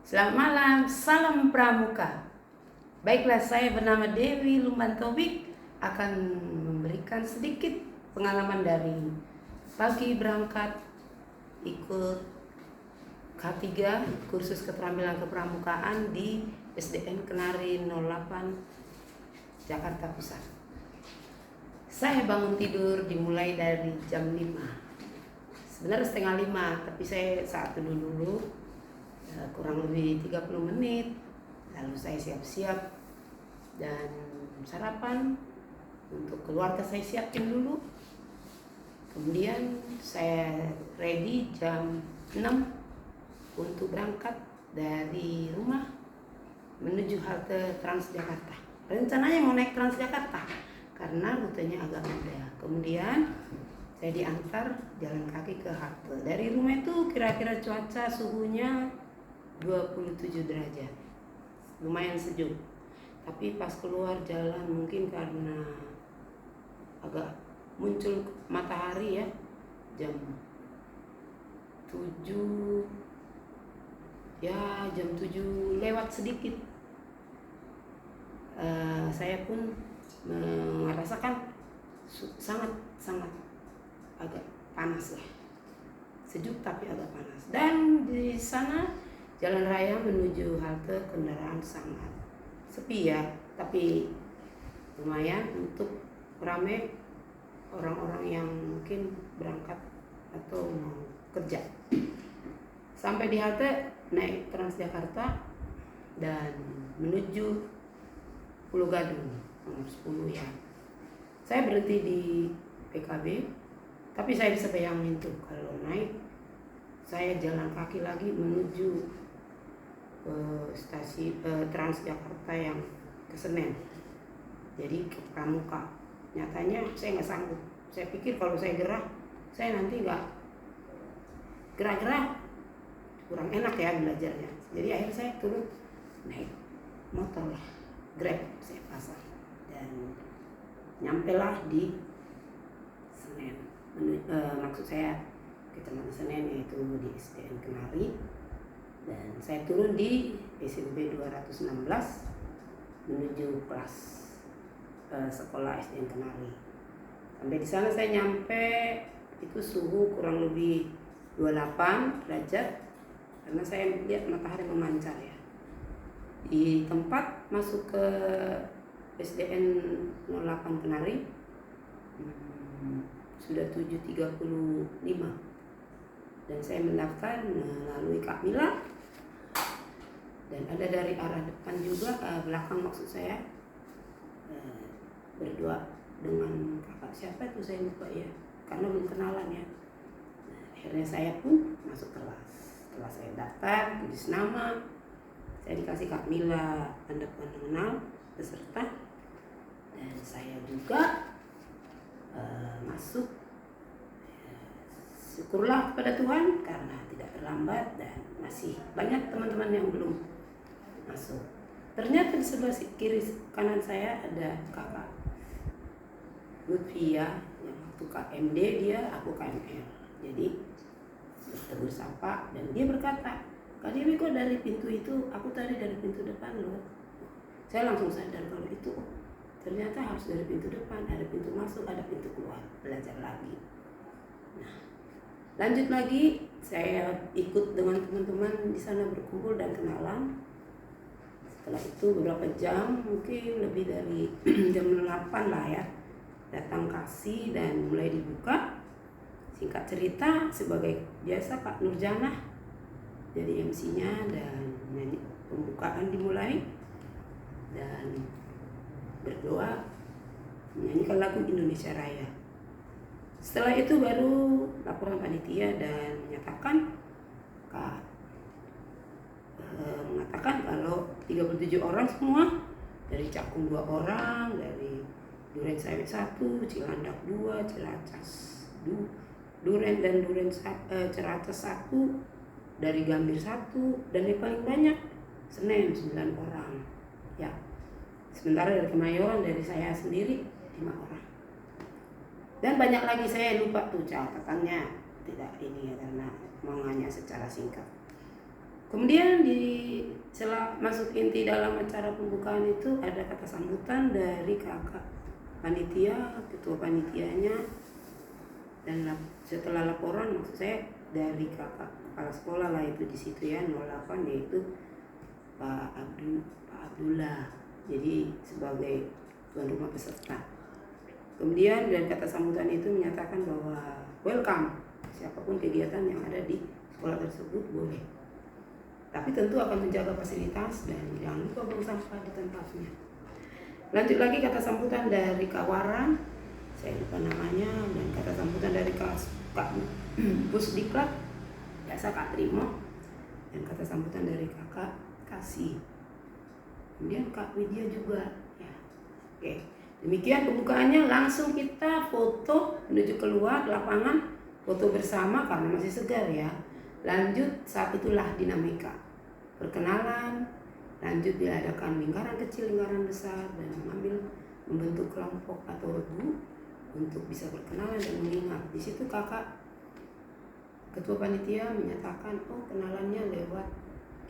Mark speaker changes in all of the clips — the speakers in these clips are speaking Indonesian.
Speaker 1: Selamat malam, salam pramuka. Baiklah, saya bernama Dewi Lumban Tobik akan memberikan sedikit pengalaman dari pagi berangkat ikut K3 kursus keterampilan kepramukaan di SDN Kenari 08 Jakarta Pusat. Saya bangun tidur dimulai dari jam 5. Sebenarnya setengah 5, tapi saya saat dulu kurang lebih 30 menit. Lalu saya siap-siap dan sarapan untuk keluarga saya siapin dulu. Kemudian saya ready jam 6 untuk berangkat dari rumah menuju halte Transjakarta. Rencananya mau naik Transjakarta karena rutenya agak mudah. Kemudian saya diantar jalan kaki ke halte. Dari rumah itu kira-kira cuaca suhunya 27 derajat, lumayan sejuk. Tapi pas keluar jalan mungkin karena agak muncul matahari ya, jam 7 ya, jam 7 lewat sedikit, saya pun merasakan sangat agak panas lah, sejuk tapi agak panas. Dan di sana jalan raya menuju halte kendaraan sangat sepi ya, tapi lumayan untuk ramai orang-orang yang mungkin berangkat atau mau kerja. Sampai di halte naik Transjakarta dan menuju Pulau Gadung nomor 10 ya. Saya berhenti di PKB, tapi saya bisa bayangin tuh kalau naik saya jalan kaki lagi menuju stasiun Transjakarta yang ke Senen, jadi ke Pramuka. Nyatanya saya nggak sanggup. Saya pikir kalau saya gerah, saya nanti nggak gerak-gerak, kurang enak ya belajarnya. Jadi akhirnya saya turun naik motor lah, Grab saya pasang, dan nyampelah di Senen. Maksud saya Kecamatan Senen, yaitu di SDN Kenari. Dan saya turun di SMP 216 menuju kelas sekolah SDN Kenari. Sampai di sana saya nyampe itu suhu kurang lebih 28 derajat karena saya lihat matahari memancar ya. Di tempat masuk ke SDN 08 Kenari sudah 7.35 dan saya mendaftar melalui Kak Mila. Dan ada dari arah depan juga, belakang maksud saya, berdua dengan kakak siapa itu saya lupa ya, karena belum kenalan ya. Akhirnya saya pun masuk kelas. Setelah saya daftar, tulis nama, saya dikasih Kak Mila tanda pengenal peserta, dan saya juga masuk. Syukurlah kepada Tuhan karena tidak terlambat dan masih banyak teman-teman yang belum masuk. Ternyata di sebelah kiri kanan saya ada kakak Lutfia yang waktu KMD dia, aku KML. Jadi bertegur sapa dan dia berkata, "Kak Dewi kok dari pintu itu?" "Aku tadi dari pintu depan loh." Saya langsung sadar kalau itu ternyata harus dari pintu depan, ada pintu masuk, ada pintu keluar, belajar lagi. Nah, lanjut lagi, saya ikut dengan teman-teman di sana berkumpul dan kenalan. Setelah itu beberapa jam, mungkin lebih dari jam 8 lah ya, datang kasih dan mulai dibuka. Singkat cerita, sebagai biasa Kak Nurjana jadi MC-nya dan nyanyi, pembukaan dimulai dan berdoa menyanyikan lagu Indonesia Raya. Setelah itu baru laporan panitia dan menyatakan mengatakan kalau 37 orang semua, dari Cakung 2 orang, dari Duren Sawit 1, Cilandak 2, Cilacas Duren dan Duren Ciracas 1, dari Gambir 1, dan yang paling banyak Senen 9 orang ya. Sementara dari Kemayoran dari saya sendiri 5 orang. Dan banyak lagi saya lupa tuh catatannya, tidak ini ya karena mau hanya secara singkat. Kemudian masuk inti dalam acara pembukaan itu ada kata sambutan dari kakak panitia, ketua panitianya, dan setelah laporan maksud saya dari kakak kepala sekolah lah itu di situ ya 08, yaitu Pak Abdullah, jadi sebagai tuan rumah peserta. Kemudian dari kata sambutan itu menyatakan bahwa welcome, siapapun kegiatan yang ada di sekolah tersebut boleh, tapi tentu akan menjaga fasilitas dan jangan lupa buang sampah di tempatnya. Lanjut lagi kata sambutan dari Kak Waran, saya lupa namanya, dan kata sambutan dari Kak Pusdiklat, biasa Kak Trimo, dan kata sambutan dari Kakak Kasih. Kemudian Kak Widya juga ya. Oke, demikian pembukaannya. Langsung kita foto menuju keluar lapangan, foto bersama karena masih segar ya. Lanjut saat itulah dinamika perkenalan, lanjut diadakan lingkaran kecil, lingkaran besar, dan membentuk kelompok atau regu untuk bisa berkenalan dan mengingat. Di situ kakak ketua panitia menyatakan, oh kenalannya lewat,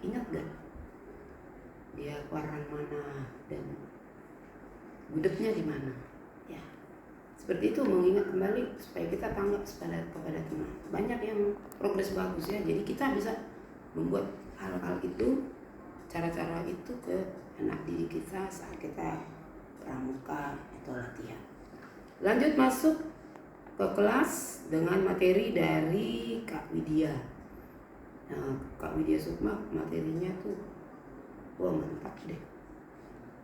Speaker 1: ingat gak dia Waran mana dan gudegnya di mana ya. Seperti itu, mengingat kembali supaya kita tanggap kepada teman. Banyak yang progres bagus ya, jadi kita bisa membuat hal-hal itu, cara-cara itu ke anak didik kita saat kita pramuka atau latihan. Lanjut masuk ke kelas dengan materi dari Kak Widya. Nah, Kak Widya Sukma materinya tuh wah mantap deh,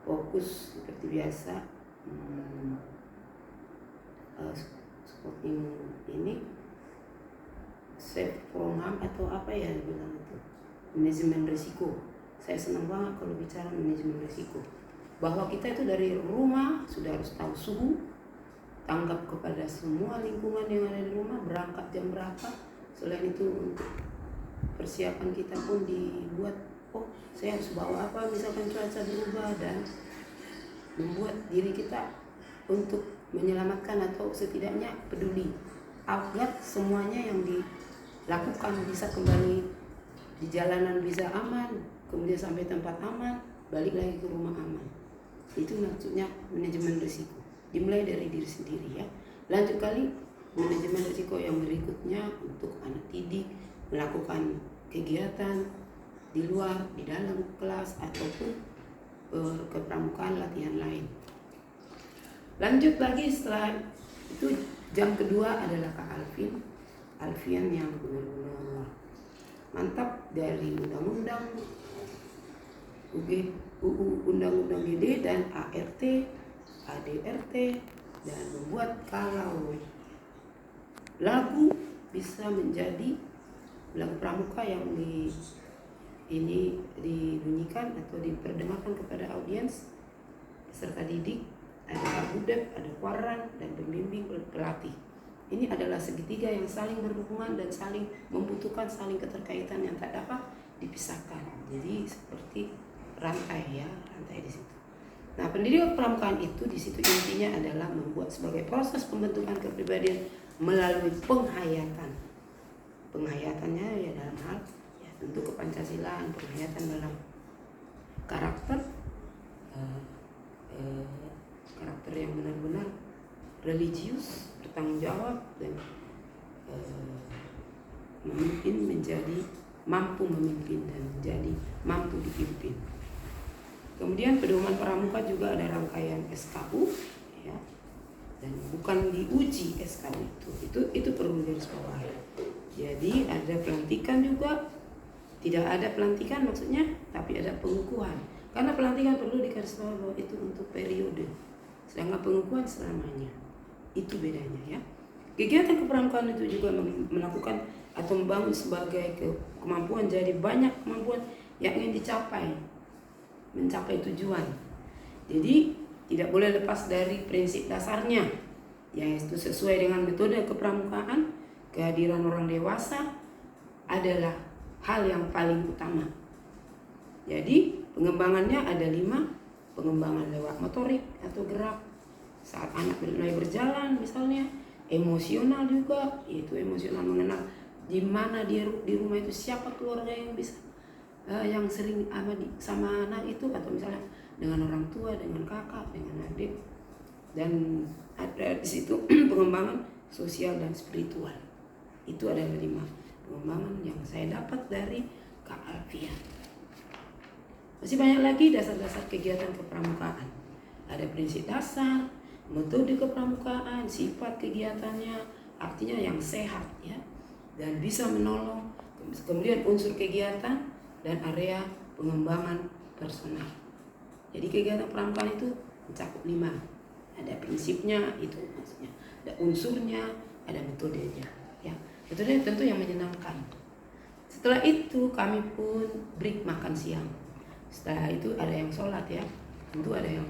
Speaker 1: fokus seperti biasa. Scoping ini safe from harm atau apa ya dibilang itu, manajemen risiko. Saya senang banget kalau bicara manajemen risiko, bahwa kita itu dari rumah sudah harus tahu suhu, tanggap kepada semua lingkungan yang ada di rumah, berangkat jam berapa. Selain itu untuk persiapan kita pun dibuat, oh saya harus bawa apa misalkan cuaca berubah, dan membuat diri kita untuk menyelamatkan atau setidaknya peduli agar semuanya yang dilakukan bisa kembali di jalanan bisa aman, kemudian sampai tempat aman, balik lagi ke rumah aman. Itu maksudnya manajemen risiko, dimulai dari diri sendiri ya. Lanjut kali manajemen risiko yang berikutnya untuk anak didik melakukan kegiatan di luar, di dalam kelas ataupun kepramukaan latihan lain. Lanjut lagi setelah itu jam kedua adalah Kak Alfian yang benar-benar mantap dari undang-undang undang-undang GD dan ART, ADRT, dan membuat kalau lagu bisa menjadi lagu pramuka yang dibunyikan atau diperdengarkan kepada audiens peserta didik. Ada budak, ada waran, dan pembimbing pelatih. Ini adalah segitiga yang saling berhubungan dan saling membutuhkan, saling keterkaitan yang tak dapat dipisahkan. Jadi seperti rantai ya, rantai di situ. Nah, pendidikan pramukaan itu di situ intinya adalah membuat sebagai proses pembentukan kepribadian melalui penghayatan. Penghayatannya ya dalam hal ya tentu kepancasilaan, penghayatan dalam karakter karakter yang benar-benar religius, bertanggung jawab, dan mampu memimpin dan menjadi mampu dipimpin. Kemudian pedoman pramuka juga ada rangkaian SKU ya, dan bukan diuji SKU itu perlu digarisbawahi. Jadi ada pelantikan juga, tidak ada pelantikan maksudnya, tapi ada pengukuhan. Karena pelantikan perlu digarisbawahi bahwa itu untuk periode, sedangkan pengukuhan selamanya. Itu bedanya ya. Kegiatan kepramukaan itu juga melakukan atau membangun sebagai kemampuan, jadi banyak kemampuan yang ingin dicapai, mencapai tujuan. Jadi tidak boleh lepas dari prinsip dasarnya, yaitu sesuai dengan metode kepramukaan, kehadiran orang dewasa adalah hal yang paling utama. Jadi pengembangannya ada 5. Pengembangan lewat motorik atau gerak saat anak mulai berjalan misalnya, emosional juga, yaitu emosional mengenal di mana di rumah itu siapa keluarga yang bisa yang sering sama anak itu, atau misalnya dengan orang tua, dengan kakak, dengan adik, dan ada di situ pengembangan sosial dan spiritual. Itu adalah 5 pengembangan yang saya dapat dari Kak Alfian. Masih banyak lagi dasar-dasar kegiatan kepramukaan. Ada prinsip dasar, metode kepramukaan, sifat kegiatannya, artinya yang sehat ya, dan bisa menolong. Kemudian unsur kegiatan dan area pengembangan personal. Jadi kegiatan pramukaan itu mencakup 5. Ada prinsipnya, itu maksudnya. Ada unsurnya, ada metodenya. Ya, metodenya tentu yang menyenangkan. Setelah itu kami pun break makan siang. Setelah itu ada yang sholat ya. Tentu ada yang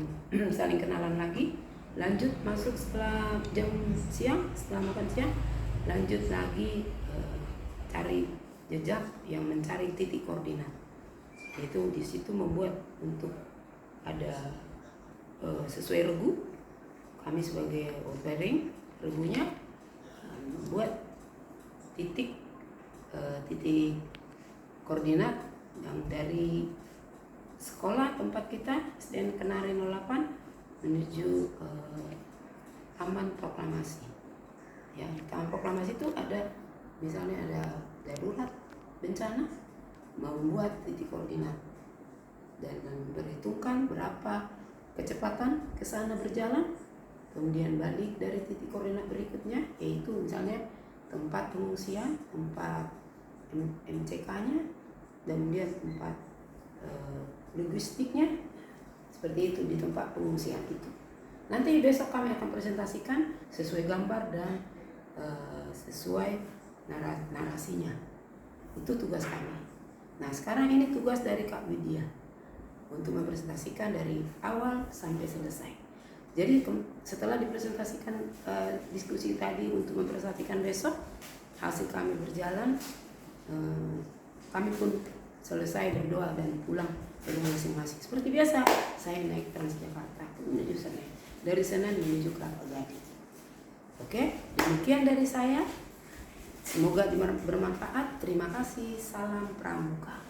Speaker 1: saling kenalan lagi. Lanjut masuk setelah jam siang, setelah makan siang, lanjut lagi cari jejak yang mencari titik koordinat. Itu di situ membuat untuk ada sesuai regu. Kami sebagai ordering regunya membuat titik koordinat yang dari sekolah tempat kita SDN Kenari 08 menuju Taman Proklamasi. Ya, Taman Proklamasi itu ada misalnya ada darurat bencana, membuat titik koordinat dan memperhitungkan berapa kecepatan ke sana berjalan, kemudian balik dari titik koordinat berikutnya, yaitu misalnya tempat pengungsian, tempat MCK-nya, dan kemudian tempat logistiknya, seperti itu di tempat pengungsian itu. Nanti besok kami akan presentasikan sesuai gambar dan sesuai narasinya. Itu tugas kami. Nah, sekarang ini tugas dari Kak Widya untuk mempresentasikan dari awal sampai selesai. Jadi setelah dipresentasikan diskusi tadi untuk mempresentasikan besok, hasil kami berjalan, kami pun selesai berdoa dan pulang ke rumah masing-masing. Seperti biasa, saya naik Transjakarta menuju Senen, dari Senen menuju Kelapa Gading. Oke, demikian dari saya. Semoga bermanfaat. Terima kasih. Salam Pramuka.